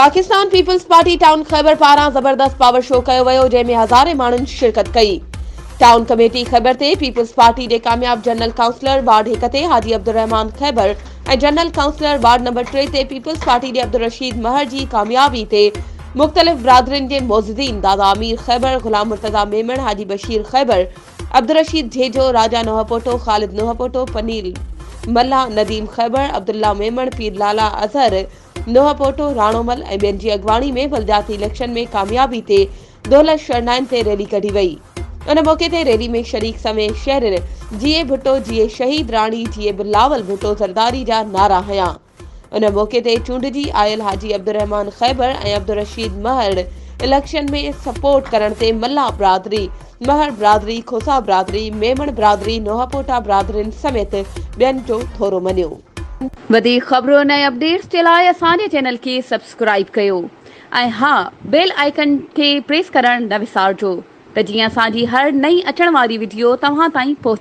Pakistan Peoples Party town Khyber पारां जबरदस्त power show कयो वियो, जंहिंमें हज़ारे माण्हुनि शिरकत कई। टाउन कमेटी खैबर ते पीपल्स पार्टी जे कामयाब जनरल काउंसलर वार्ड 1 ते हाजी अब्दुर्रहमान खैबर ऐं जनरल काउंसलर वार्ड नंबर 3 ते पीपल्स पार्टी जे अब्दुल रशीद महर जी कामयाबी ते मुख़्तलिफ़ बिरादरियुनि जे मोज़िदीन दादा अमीर खैबर, गुलाम मुर्तज़ा मेमण, हाजी बशीर खैबर, अब्दुल रशीद झेजो, राजा नोहपोटो, खालिद नोहपोटो, पनील मल्ला, नदीम खैबर, अब्दुल्ला मेमण, पीर लाला अजहर नोहपोटो, राणोमल ऐं ॿियनि जी अॻवानी में बलदियाती इलेक्शन में कामयाबी ते दौलत शरनाइन ते रैली कढी वई। उन मौके ते रैली में शरीक समेत शहरनि जीए भुट्टो, जीए शहीद राणी, जीए बिलावल भुट्टो ज़रदारी जा नारा हंया। उन मौके ते चूंडिजी आयल हाजी अब्दुर्रहमान खैबर ऐं अब्दुल रशीद महर इलेक्शन में सपोर्ट करण ते मल्ला बिरादरी, महर बिरादरी, खोसा बिरादरी, मेमण बिरादरी, नोहपोटा बिरादरियुनि समेत ॿियनि जो थोरो मञियो। वधीक ख़बरुनि ऐं अपडेट्स जे लाइ असांजे चैनल खे सब्सक्राइब कयो ऐं हा, बेल आइकन खे प्रेस करणु न विसारिजो त जीअं असांजी हर नई अचण वारी वीडियो तव्हां ताईं पहुचे।